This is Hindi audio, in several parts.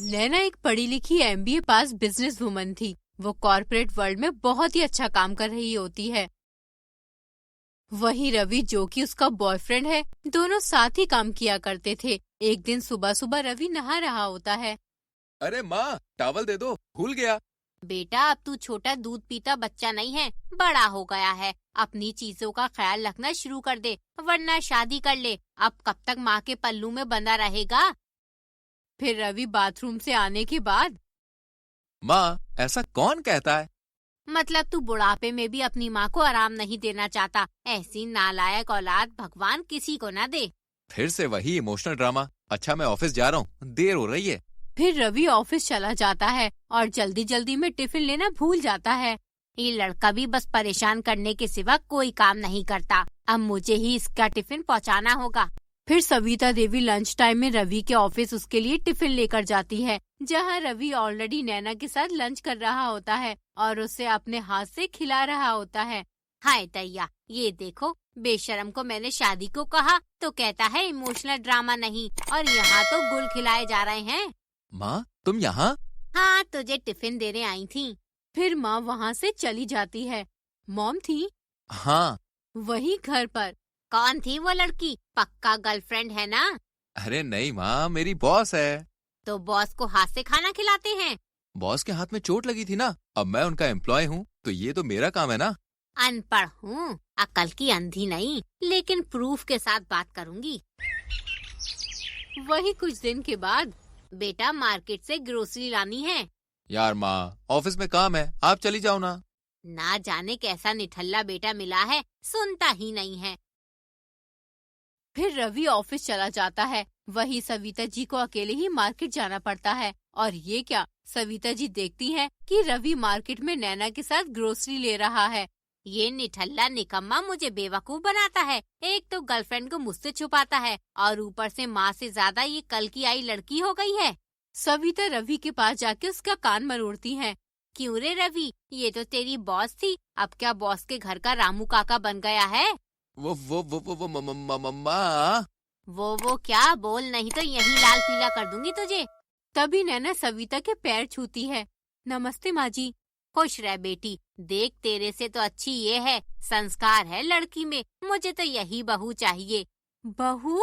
नैना एक पढ़ी लिखी एमबीए पास बिजनेस वुमन थी। वो कॉर्पोरेट वर्ल्ड में बहुत ही अच्छा काम कर रही होती है। वहीं रवि, जो कि उसका बॉयफ्रेंड है, दोनों साथ ही काम किया करते थे। एक दिन सुबह सुबह रवि नहा रहा होता है। अरे माँ, टॉवल दे दो, भूल गया। बेटा, अब तू छोटा दूध पीता बच्चा नहीं है, बड़ा हो गया है। अपनी चीजों का ख्याल रखना शुरू कर दे, वरना शादी कर ले। अब कब तक माँ के पल्लू में बंधा रहेगा? फिर रवि बाथरूम से आने के बाद, माँ, ऐसा कौन कहता है? मतलब तू बुढ़ापे में भी अपनी माँ को आराम नहीं देना चाहता? ऐसी नालायक औलाद भगवान किसी को ना दे। फिर से वही इमोशनल ड्रामा। अच्छा, मैं ऑफिस जा रहा हूँ, देर हो रही है। फिर रवि ऑफिस चला जाता है और जल्दी जल्दी में टिफिन लेना भूल जाता है। ये लड़का भी बस परेशान करने के सिवा कोई काम नहीं करता। अब मुझे ही इसका टिफिन पहुँचाना होगा। फिर सविता देवी लंच टाइम में रवि के ऑफिस उसके लिए टिफिन लेकर जाती है, जहां रवि ऑलरेडी नैना के साथ लंच कर रहा होता है और उसे अपने हाथ से खिला रहा होता है। हाय दैया, ये देखो, बेशरम को मैंने शादी को कहा तो कहता है इमोशनल ड्रामा नहीं, और यहाँ तो गुल खिलाए जा रहे हैं। माँ, तुम यहाँ? हाँ, तुझे टिफिन देने आई थी। फिर माँ वहाँ से चली जाती है। मॉम थी हाँ। वही घर पर। कौन थी वो लड़की? पक्का गर्लफ्रेंड है ना? अरे नहीं माँ, मेरी बॉस है। तो बॉस को हाथ से खाना खिलाते हैं? बॉस के हाथ में चोट लगी थी ना, अब मैं उनका एम्प्लॉय हूँ, तो ये तो मेरा काम है ना। अनपढ़ हूँ, अकल की अंधी नहीं, लेकिन प्रूफ के साथ बात करूँगी। वही कुछ दिन के बाद, बेटा, मार्केट से ग्रोसरी लानी है। यार माँ, ऑफिस में काम है, आप चली जाओ ना। ना जाने कैसा निठल्ला बेटा मिला है, सुनता ही नहीं है। फिर रवि ऑफिस चला जाता है। वही सविता जी को अकेले ही मार्केट जाना पड़ता है। और ये क्या, सविता जी देखती हैं कि रवि मार्केट में नैना के साथ ग्रोसरी ले रहा है। ये निठल्ला निकम्मा मुझे बेवकूफ बनाता है। एक तो गर्लफ्रेंड को मुझसे छुपाता है और ऊपर से माँ से ज्यादा ये कल की आई लड़की हो गई है। सविता रवि के पास जाके उसका कान मरोड़ती है। क्यों रे रवि, ये तो तेरी बॉस थी, अब क्या बॉस के घर का रामू काका बन गया है? वो मम्मा। वो क्या, बोल नहीं तो यही लाल पीला कर दूंगी तुझे। तभी नैना सविता के पैर छूती है। नमस्ते माँ जी। खुश रह बेटी, देख तेरे से तो अच्छी ये है, संस्कार है लड़की में। मुझे तो यही बहू चाहिए। बहू?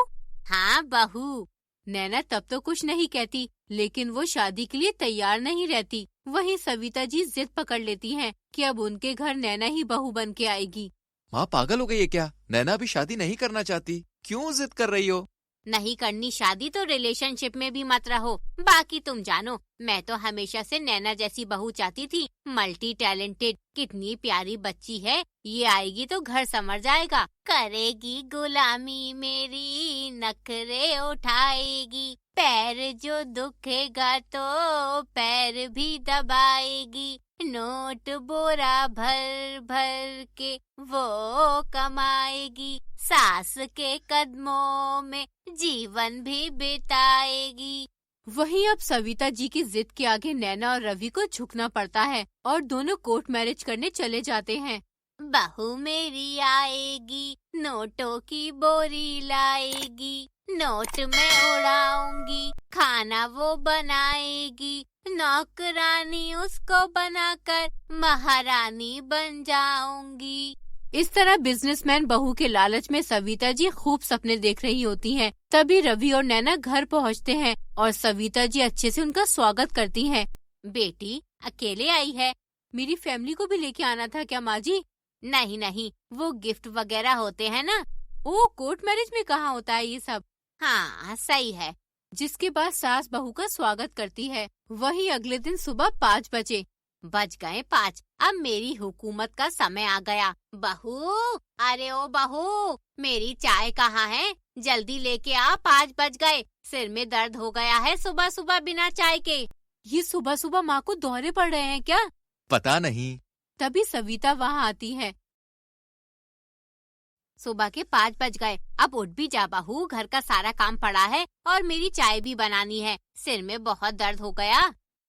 हाँ, बहू। नैना तब तो कुछ नहीं कहती, लेकिन वो शादी के लिए तैयार नहीं रहती। वहीं सविता जी जिद पकड़ लेती हैं कि अब उनके घर नैना ही बहू बन के आएगी। माँ पागल हो गई है क्या? नैना भी शादी नहीं करना चाहती, क्यों जिद कर रही हो? नहीं करनी शादी तो रिलेशनशिप में भी मत रहो। बाकी तुम जानो, मैं तो हमेशा से नैना जैसी बहू चाहती थी, मल्टी टैलेंटेड। कितनी प्यारी बच्ची है, ये आएगी तो घर संवर जाएगा। करेगी गुलामी मेरी, नखरे उठाएगी, पैर जो दुखेगा तो पैर भी दबाएगी। नोट बोरा भर भर के वो कमाएगी, सास के कदमों में जीवन भी बिताएगी। वहीं अब सविता जी की जिद के आगे नैना और रवि को झुकना पड़ता है और दोनों कोर्ट मैरिज करने चले जाते हैं। बहू मेरी आएगी, नोटों की बोरी लाएगी, नोट मैं उड़ाऊंगी, खाना वो बनाएगी, नौकरानी उसको बनाकर महारानी बन जाऊंगी। इस तरह बिजनेसमैन बहू के लालच में सविता जी खूब सपने देख रही होती हैं। तभी रवि और नैना घर पहुंचते हैं और सविता जी अच्छे से उनका स्वागत करती हैं। बेटी, अकेले आई है? मेरी फैमिली को भी लेके आना था क्या माँ जी? नहीं नहीं, वो गिफ्ट वगैरह होते हैं ना। ओ, कोर्ट मैरिज में कहाँ होता है ये सब? हाँ, सही है। जिसके बाद सास बहू का स्वागत करती है। वही अगले दिन सुबह 5 बजे। बज गए 5, अब मेरी हुकूमत का समय आ गया। बहू, अरे ओ बहू, मेरी चाय कहाँ है? जल्दी लेके आ, 5 बज गए। सिर में दर्द हो गया है सुबह सुबह बिना चाय के। ये सुबह सुबह माँ को दौरे पड़ रहे हैं क्या? पता नहीं। तभी सविता वहाँ आती है। सुबह के 5 बज गए, अब उठ भी जा बहू, घर का सारा काम पड़ा है और मेरी चाय भी बनानी है। सिर में बहुत दर्द हो गया।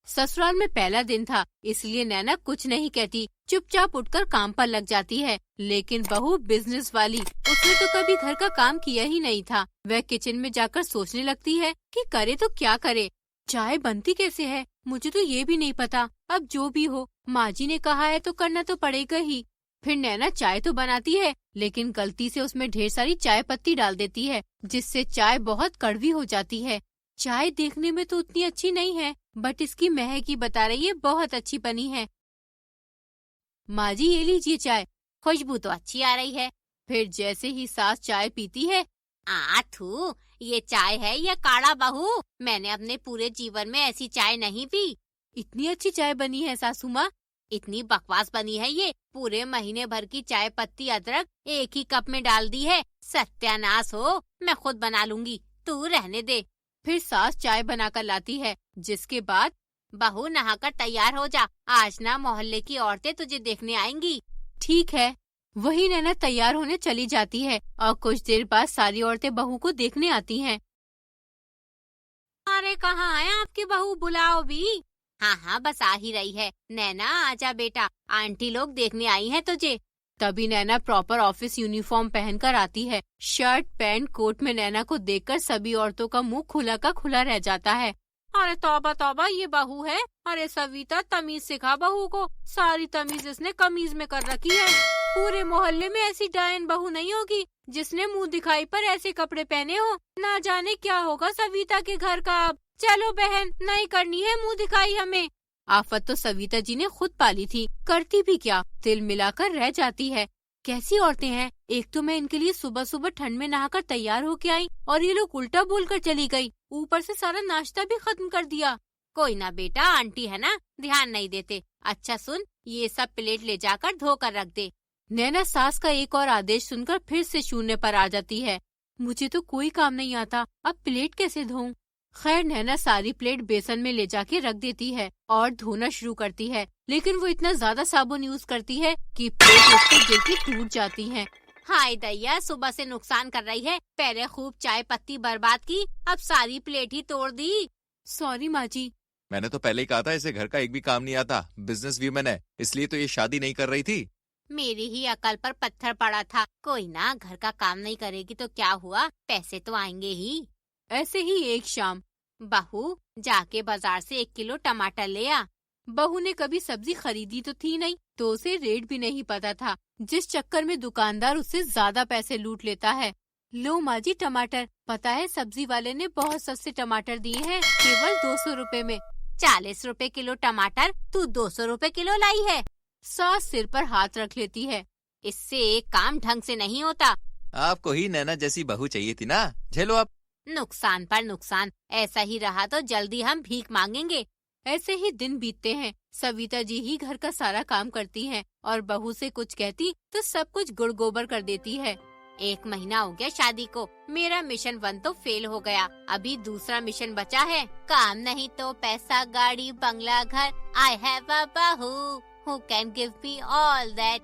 ससुराल में पहला दिन था, इसलिए नैना कुछ नहीं कहती, चुपचाप उठकर काम पर लग जाती है। लेकिन बहू बिजनेस वाली, उसने तो कभी घर का काम किया ही नहीं था। वह किचन में जाकर सोचने लगती है कि करे तो क्या करे। चाय बनती कैसे है मुझे तो ये भी नहीं पता। अब जो भी हो, माँ जी ने कहा है तो करना तो पड़ेगा ही। फिर नैना चाय तो बनाती है, लेकिन गलती से उसमें ढेर सारी चाय पत्ती डाल देती है, जिससे चाय बहुत कड़वी हो जाती है। चाय देखने में तो उतनी अच्छी नहीं है, बट इसकी महक ही बता रही है बहुत अच्छी बनी है। माँ जी ये लीजिए चाय। खुशबू तो अच्छी आ रही है। फिर जैसे ही सास चाय पीती है, थू, ये चाय है या काढ़ा बहू? मैंने अपने पूरे जीवन में ऐसी चाय नहीं पी। इतनी अच्छी चाय बनी है सासू माँ। इतनी बकवास बनी है ये। पूरे महीने भर की चाय पत्ती अदरक एक ही कप में डाल दी है। सत्यानाश हो, मैं खुद बना लूंगी, तू रहने दे। फिर सास चाय बनाकर लाती है, जिसके बाद बहू नहाकर तैयार हो जा, आज ना मोहल्ले की औरतें तुझे देखने आएंगी। ठीक है। वही नैना तैयार होने चली जाती है और कुछ देर बाद सारी औरतें बहू को देखने आती हैं। अरे कहाँ है आपकी बहू, बुलाओ भी। हाँ बस आ ही रही है। नैना आजा बेटा, आंटी लोग देखने आई हैं तुझे। तभी नैना प्रॉपर ऑफिस यूनिफॉर्म पहनकर आती है। शर्ट पैंट कोट में नैना को देखकर सभी औरतों का मुंह खुला का खुला रह जाता है। अरे तौबा तौबा, ये बहू है। अरे सविता, तमीज सिखा बहू को। सारी तमीज इसने कमीज में कर रखी है। पूरे मोहल्ले में ऐसी डायन बहू नहीं होगी जिसने मुंह दिखाई पर ऐसे कपड़े पहने हो। ना जाने क्या होगा सविता के घर का अब। चलो बहन, नहीं करनी है मुंह दिखाई हमें। आफत तो सविता जी ने खुद पाली थी, करती भी क्या, तिल मिलाकर रह जाती है। कैसी औरतें हैं। एक तो मैं इनके लिए सुबह सुबह ठंड में नहाकर तैयार होके आई और ये लोग उल्टा बोलकर चली गई। ऊपर से सारा नाश्ता भी खत्म कर दिया। कोई ना बेटा, आंटी है ना, ध्यान नहीं देते। अच्छा सुन, ये सब प्लेट ले जाकर धो कर रख दे। नैना सास का एक और आदेश सुनकर फिर से शून्य पर आ जाती है। मुझे तो कोई काम नहीं आता, अब प्लेट कैसे धोऊं? खैर नैना सारी प्लेट बेसन में ले जाके रख देती है और धोना शुरू करती है, लेकिन वो इतना ज्यादा साबुन यूज करती है कि प्लेट उसके गिर के टूट जाती है। हाय दैया, सुबह से नुकसान कर रही है। पहले खूब चाय पत्ती बर्बाद की, अब सारी प्लेट ही तोड़ दी। सॉरी माँ जी। मैंने तो पहले ही कहा था इसे घर का एक भी काम नहीं आता। बिजनेस वीमन है, इसलिए तो ये शादी नहीं कर रही थी। मेरी ही अकल पर पत्थर पड़ा था। कोई ना, घर का काम नहीं करेगी तो क्या हुआ, पैसे तो आएंगे ही। ऐसे ही एक शाम, बहू जाके बाजार से 1 किलो टमाटर ले आ। बहू ने कभी सब्जी खरीदी तो थी नहीं, तो उसे रेट भी नहीं पता था, जिस चक्कर में दुकानदार उससे ज्यादा पैसे लूट लेता है। लो माँ जी टमाटर। पता है सब्जी वाले ने बहुत सस्ते टमाटर दिए हैं, केवल 200 रुपए में। 40 रुपए किलो टमाटर तू 200 रुपए किलो लाई है। सास सिर पर हाथ रख लेती है। इससे एक काम ढंग से नहीं होता। आपको ही नैना जैसी बहू चाहिए थी ना, झेलो आप। नुकसान पर नुकसान, ऐसा ही रहा तो जल्दी हम भीख मांगेंगे। ऐसे ही दिन बीतते हैं। सविता जी ही घर का सारा काम करती हैं और बहू से कुछ कहती तो सब कुछ गुड़ गोबर कर देती है। 1 महीना हो गया शादी को। मेरा मिशन 1 तो फेल हो गया, अभी दूसरा मिशन बचा है। काम नहीं तो पैसा, गाड़ी, बंगला, घर। आई हैव अ बहू who can give me all that.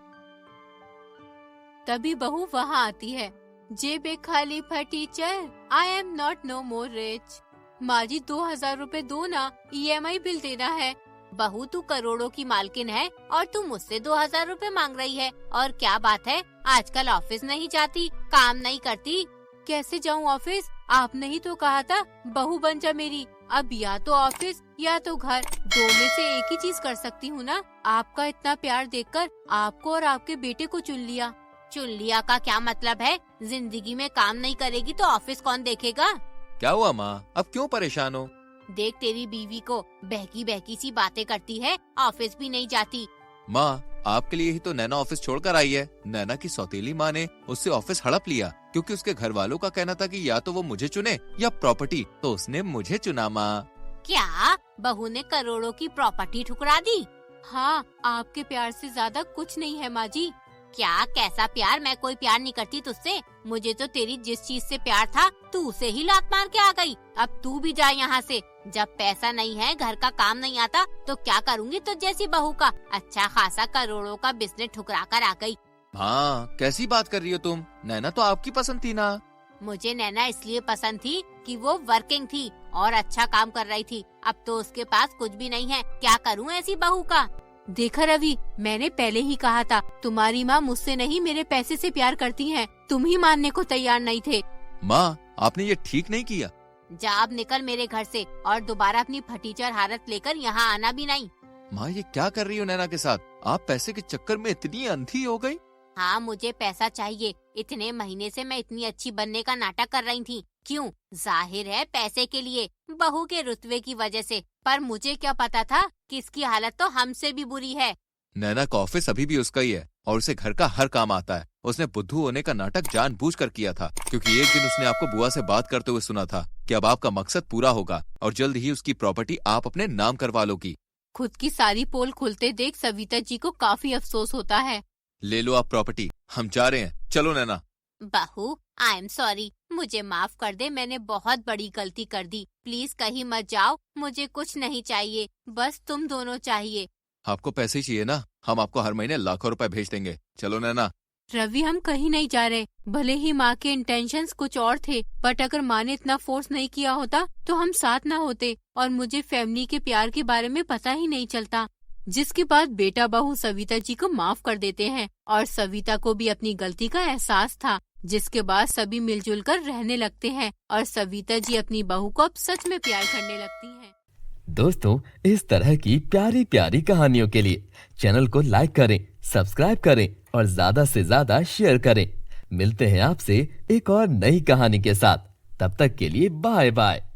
तभी बहू वहाँ आती है। जेबे खाली फटी चल, I am not know more rich. माँ जी 2000 रुपए दो ना, EMI बिल देना है। बहू तू करोड़ों की मालकिन है और तू मुझसे 2000 रुपए मांग रही है। और क्या बात है, आजकल ऑफिस नहीं जाती, काम नहीं करती? कैसे जाऊँ ऑफिस? आपने ही तो कहा था बहू बन जा मेरी। अब या तो ऑफिस या तो घर, दो में से एक ही चीज कर सकती हूँ ना। आपका इतना प्यार देखकर आपको और आपके बेटे को चुन लिया। चुन लिया का क्या मतलब है? जिंदगी में काम नहीं करेगी तो ऑफिस कौन देखेगा? क्या हुआ माँ, अब क्यों परेशान हो? देख तेरी बीवी को, बहकी बहकी सी बातें करती है, ऑफिस भी नहीं जाती। माँ आपके लिए ही तो नैना ऑफिस छोड़कर आई है। नैना की सौतेली माँ ने उससे ऑफिस हड़प लिया, क्योंकि उसके घर वालों का कहना था कि या तो वो मुझे चुने या प्रॉपर्टी, तो उसने मुझे चुना। माँ क्या बहू ने करोड़ों की प्रॉपर्टी ठुकरा दी? हाँ, आपके प्यार से ज्यादा कुछ नहीं है माँ जी। क्या? कैसा प्यार? मैं कोई प्यार नहीं करती तुझसे। मुझे तो तेरी जिस चीज से प्यार था तू उसे ही लात मार के आ गई। अब तू भी जा यहाँ से। जब पैसा नहीं है, घर का काम नहीं आता, तो क्या करूँगी तुझ जैसी बहू का? अच्छा खासा करोड़ों का बिजनेस ठुकरा कर आ गई। हाँ कैसी बात कर रही हो तुम? नैना तो आपकी पसंद थी ना। मुझे नैना इसलिए पसंद थी कि वो वर्किंग थी और अच्छा काम कर रही थी। अब तो उसके पास कुछ भी नहीं है, क्या करूँ ऐसी बहू का? देखा रवि, मैंने पहले ही कहा था तुम्हारी माँ मुझसे नहीं मेरे पैसे से प्यार करती है। तुम ही मानने को तैयार नहीं थे। माँ आपने ये ठीक नहीं किया। जा अब निकल मेरे घर से और दोबारा अपनी फटीचर हालत लेकर यहाँ आना भी नहीं। माँ ये क्या कर रही हो नैना के साथ? आप पैसे के चक्कर में इतनी अंधी हो गई? हाँ मुझे पैसा चाहिए। इतने महीने से मैं इतनी अच्छी बनने का नाटक कर रही थी। क्यों? जाहिर है पैसे के लिए, बहू के रुतबे की वजह से। पर मुझे क्या पता था कि इसकी हालत तो हमसे भी बुरी है। नैना का ऑफिस अभी भी उसका ही है और उसे घर का हर काम आता है। उसने बुद्धू होने का नाटक जानबूझकर किया था क्योंकि एक दिन उसने आपको बुआ से बात करते हुए सुना था कि अब आपका मकसद पूरा होगा और जल्द ही उसकी प्रॉपर्टी आप अपने नाम करवा लोगी। खुद की सारी पोल खुलते देख सविता जी को काफी अफसोस होता है। ले लो आप प्रॉपर्टी, हम जा रहे हैं, चलो नैना। बहू आई एम सॉरी, मुझे माफ कर दे, मैंने बहुत बड़ी गलती कर दी। प्लीज कहीं मत जाओ, मुझे कुछ नहीं चाहिए, बस तुम दोनों चाहिए। आपको पैसे ही चाहिए ना? हम आपको हर महीने लाखों रुपए भेज देंगे, चलो नैना। रवि हम कहीं नहीं जा रहे। भले ही माँ के इंटेंशंस कुछ और थे, बट अगर माँ ने इतना फोर्स नहीं किया होता तो हम साथ ना होते और मुझे फैमिली के प्यार के बारे में पता ही नहीं चलता। जिसके बाद बेटा बहू सविता जी को माफ कर देते हैं और सविता को भी अपनी गलती का एहसास था, जिसके बाद सभी मिलजुल कर रहने लगते हैं और सविता जी अपनी बहू को अब सच में प्यार करने लगती हैं। दोस्तों, इस तरह की प्यारी प्यारी कहानियों के लिए चैनल को लाइक करें, सब्सक्राइब करें और ज्यादा से ज्यादा शेयर करें। मिलते हैं आपसे एक और नई कहानी के साथ। तब तक के लिए बाय बाय।